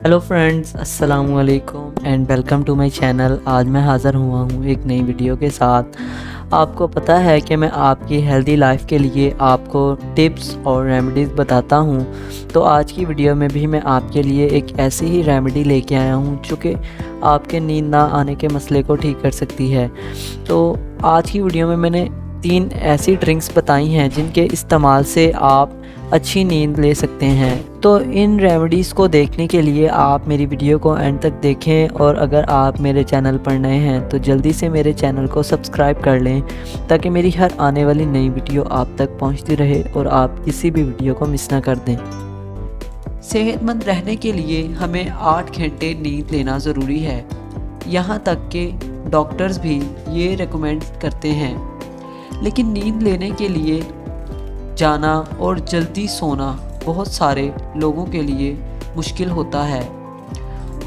Hello friends, अस्सलाम वालेकुम and welcome to my channel. आज मैं हाज़िर हुआ हूँ एक नई वीडियो के साथ। आपको पता है कि मैं आपकी हेल्दी लाइफ के लिए आपको टिप्स और रेमेडीज़ बताता हूँ। तो आज की वीडियो में भी मैं आपके लिए एक ऐसी ही रेमेडी लेके आया हूँ जो कि आपके नींद ना आने के मसले को ठीक कर सकती है। तो आज की वीडियो में मैंने 3 ऐसी ड्रिंक्स बताई हैं जिनके इस्तेमाल से आप अच्छी नींद ले सकते हैं। तो इन रेमेडीज़ को देखने के लिए आप मेरी वीडियो को एंड तक देखें, और अगर आप मेरे चैनल पर नए हैं तो जल्दी से मेरे चैनल को सब्सक्राइब कर लें ताकि मेरी हर आने वाली नई वीडियो आप तक पहुंचती रहे और आप किसी भी वीडियो को मिस ना कर दें। सेहतमंद रहने के लिए हमें 8 घंटे नींद लेना ज़रूरी है। यहाँ तक कि डॉक्टर्स भी ये रिकमेंड करते हैं। लेकिन नींद लेने के लिए जाना और जल्दी सोना बहुत सारे लोगों के लिए मुश्किल होता है,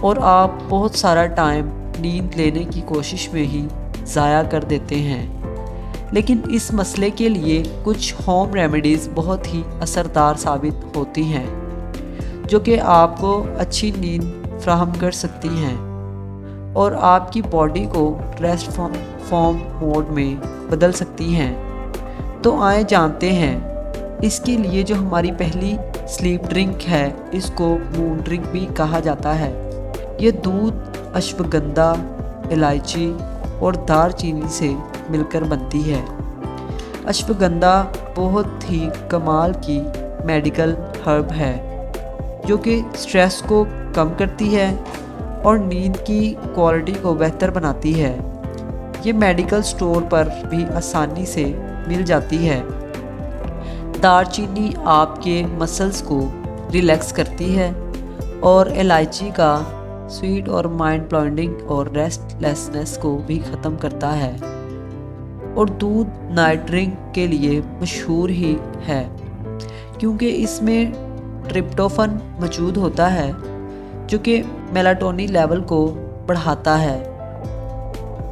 और आप बहुत सारा टाइम नींद लेने की कोशिश में ही ज़ाया कर देते हैं। लेकिन इस मसले के लिए कुछ होम रेमेडीज़ बहुत ही असरदार साबित होती हैं जो कि आपको अच्छी नींद फ्राहम कर सकती हैं और आपकी बॉडी को रेस्ट फॉर्म मोड में बदल सकती हैं। तो आए जानते हैं। इसके लिए जो हमारी पहली स्लीप ड्रिंक है, इसको मून ड्रिंक भी कहा जाता है। ये दूध, अश्वगंधा, इलायची और दालचीनी से मिलकर बनती है। अश्वगंधा बहुत ही कमाल की मेडिकल हर्ब है जो कि स्ट्रेस को कम करती है और नींद की क्वालिटी को बेहतर बनाती है। ये मेडिकल स्टोर पर भी आसानी से मिल जाती है। दालचीनी आपके मसल्स को रिलैक्स करती है और इलायची का स्वीट और माइंड ब्लाइंडिंग और रेस्टलेसनेस को भी ख़त्म करता है। और दूध नाइट ड्रिंक के लिए मशहूर ही है क्योंकि इसमें ट्रिप्टोफन मौजूद होता है जो कि मेलाटोनिन लेवल को बढ़ाता है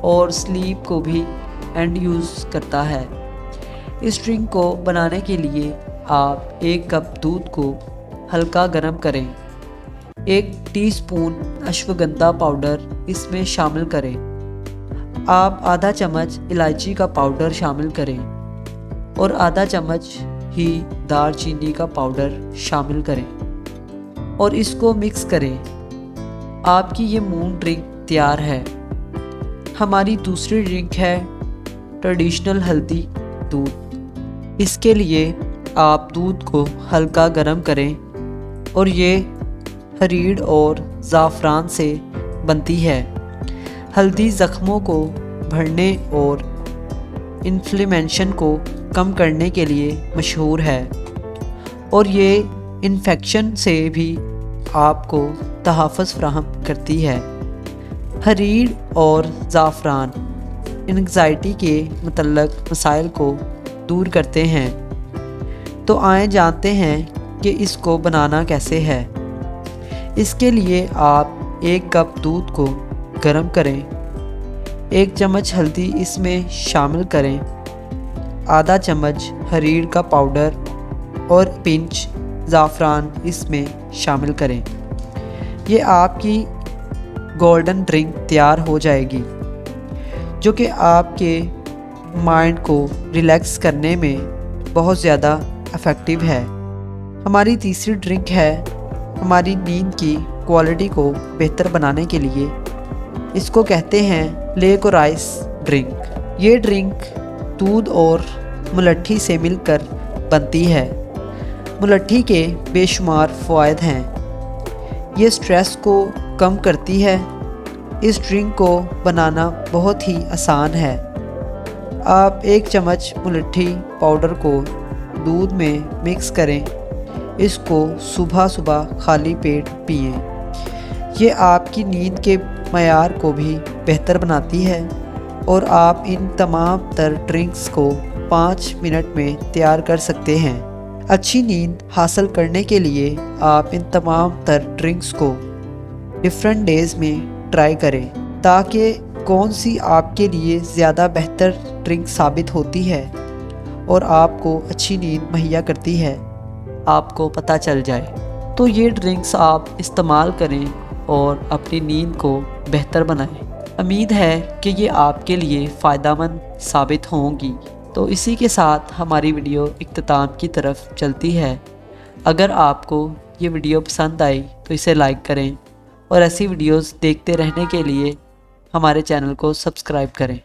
और स्लीप को भी इंड्यूस करता है। इस ड्रिंक को बनाने के लिए आप 1 कप दूध को हल्का गर्म करें। 1 टीस्पून अश्वगंधा पाउडर इसमें शामिल करें। आप आधा चम्मच इलायची का पाउडर शामिल करें और आधा चम्मच ही दालचीनी का पाउडर शामिल करें और इसको मिक्स करें। आपकी ये मून ड्रिंक तैयार है। हमारी दूसरी ड्रिंक है ट्रेडिशनल हल्दी दूध। इसके लिए आप दूध को हल्का गर्म करें और ये हरीड़ और ज़ाफ़रान से बनती है। हल्दी ज़ख्मों को भरने और इन्फ्लेमेशन को कम करने के लिए मशहूर है और ये इन्फेक्शन से भी आपको तहफ़्फ़ुज़ फ्राहम करती है। हरीड़ और ज़ाफ़रान एंग्ज़ायटी के मुतल्लक़ मसाइल को दूर करते हैं। तो आए जानते हैं कि इसको बनाना कैसे है। इसके लिए आप 1 कप दूध को गर्म करें, 1 चम्मच हल्दी इसमें शामिल करें, आधा चम्मच हरीड़ का पाउडर और पिंच ज़ाफ़रान इसमें शामिल करें। ये आपकी गोल्डन ड्रिंक तैयार हो जाएगी जो कि आपके माइंड को रिलैक्स करने में बहुत ज़्यादा इफ़ेक्टिव है। हमारी तीसरी ड्रिंक है हमारी नींद की क्वालिटी को बेहतर बनाने के लिए। इसको कहते हैं लेकोराइस ड्रिंक। ये ड्रिंक दूध और मुलट्ठी से मिलकर बनती है। मुलट्ठी के बेशुमार फ़वाइद हैं। ये स्ट्रेस को कम करती है। इस ड्रिंक को बनाना बहुत ही आसान है। आप 1 चम्मच मुलट्ठी पाउडर को दूध में मिक्स करें। इसको सुबह सुबह खाली पेट पिएं। ये आपकी नींद के मयार को भी बेहतर बनाती है और आप इन तमाम तर ड्रिंक्स को 5 मिनट में तैयार कर सकते हैं। अच्छी नींद हासिल करने के लिए आप इन तमाम तर ड्रिंक्स को डिफरेंट डेज़ में ट्राई करें ताकि कौन सी आपके लिए ज़्यादा बेहतर ड्रिंक साबित होती है और आपको अच्छी नींद मुहैया करती है आपको पता चल जाए। तो ये ड्रिंक्स आप इस्तेमाल करें और अपनी नींद को बेहतर बनाएं। उम्मीद है कि ये आपके लिए फ़ायदेमंद साबित होंगी। तो इसी के साथ हमारी वीडियो इख्तिताम की तरफ चलती है। अगर आपको ये वीडियो पसंद आई तो इसे लाइक करें और ऐसी वीडियोस देखते रहने के लिए हमारे चैनल को सब्सक्राइब करें।